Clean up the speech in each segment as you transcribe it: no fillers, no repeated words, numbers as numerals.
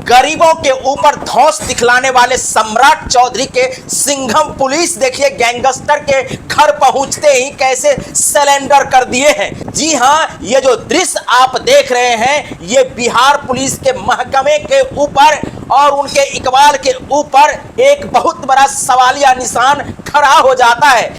गरीबों के ऊपर धौंस दिखलाने वाले सम्राट चौधरी के सिंघम पुलिस देखिए गैंगस्टर के घर पहुंचते ही कैसे सरेंडर कर दिए हैं। जी हां, ये जो दृश्य आप देख रहे हैं ये बिहार पुलिस के महकमे के ऊपर और उनके इकबाल के ऊपर एक बहुत बड़ा सवालिया निशान खड़ा हो जाता है।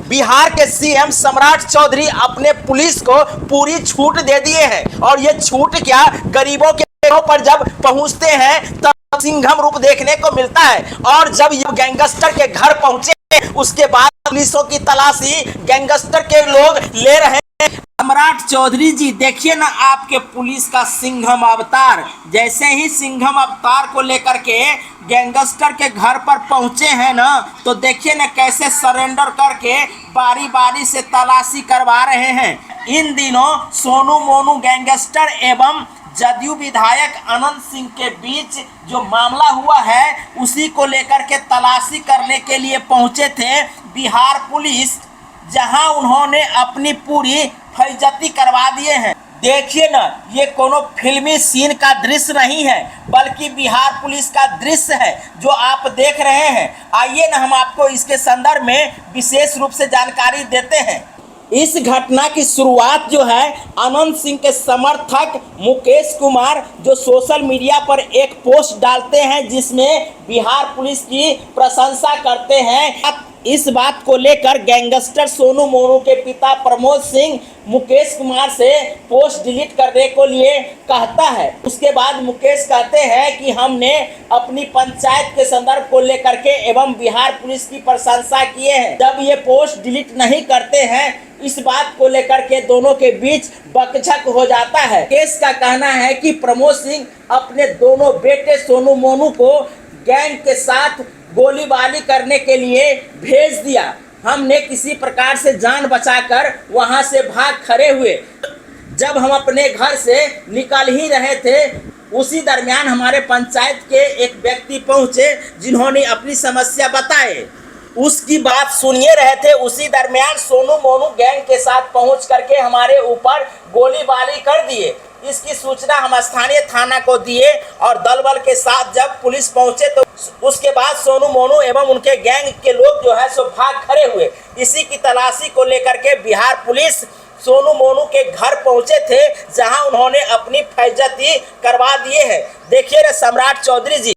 बिहार के सीएम सम्राट चौधरी अपने पुलिस को पूरी छूट दे दिए हैं और ये छूट क्या, गरीबों के पर जब पहुंचते हैं तब सिंघम रूप देखने को मिलता है। और जब ये गैंगस्टर के घर पहुंचे उसके बाद पुलिसों की तलाशी गैंगस्टर के लोग ले रहे हैं। सम्राट चौधरी जी देखिए ना आपके पुलिस का सिंघम अवतार, जैसे ही सिंघम अवतार को लेकर के गैंगस्टर के घर पर पहुंचे हैं ना तो देखिए ना कैसे सरेंडर करके बारी बारी से तलाशी करवा रहे हैं। इन दिनों सोनू मोनू गैंगस्टर एवं जदयू विधायक अनंत सिंह के बीच जो मामला हुआ है उसी को लेकर के तलाशी करने के लिए पहुंचे थे बिहार पुलिस, जहां उन्होंने अपनी पूरी फैजती करवा दिए हैं। देखिए ना, ये कोनो फिल्मी सीन का दृश्य नहीं है बल्कि बिहार पुलिस का दृश्य है जो आप देख रहे हैं। आइए ना हम आपको इसके संदर्भ में विशेष रूप से जानकारी देते हैं। इस घटना की शुरुआत जो है अनंत सिंह के समर्थक मुकेश कुमार जो सोशल मीडिया पर एक पोस्ट डालते हैं जिसमें बिहार पुलिस की प्रशंसा करते हैं। इस बात को लेकर गैंगस्टर सोनू मोनू के पिता प्रमोद सिंह मुकेश कुमार से पोस्ट डिलीट करने को लिए कहता है। उसके बाद मुकेश कहते हैं कि हमने अपनी पंचायत के संदर्भ को लेकर के एवं बिहार पुलिस की प्रशंसा किए हैं। जब ये पोस्ट डिलीट नहीं करते हैं इस बात को लेकर के दोनों के बीच बकझक हो जाता है। केस का कहना है कि प्रमोद सिंह अपने दोनों बेटे सोनू मोनू को गैंग के साथ गोलीबारी करने के लिए भेज दिया। हमने किसी प्रकार से जान बचाकर वहां से भाग खड़े हुए। जब हम अपने घर से निकल ही रहे थे उसी दरमियान हमारे पंचायत के एक व्यक्ति पहुंचे जिन्होंने अपनी समस्या बताए। उसकी बात सुनिए रहे थे उसी दरमियान सोनू मोनू गैंग के साथ पहुंच करके हमारे ऊपर गोलीबारी कर दिए। इसकी सूचना हम स्थानीय थाना को दिए और दल बल के साथ जब पुलिस पहुंचे तो उसके बाद सोनू मोनू एवं उनके गैंग के लोग जो है सो भाग खड़े हुए। इसी की तलाशी को लेकर के बिहार पुलिस सोनू मोनू के घर पहुंचे थे जहां उन्होंने अपनी फैजती करवा दिए हैं। देखिए रे सम्राट चौधरी जी।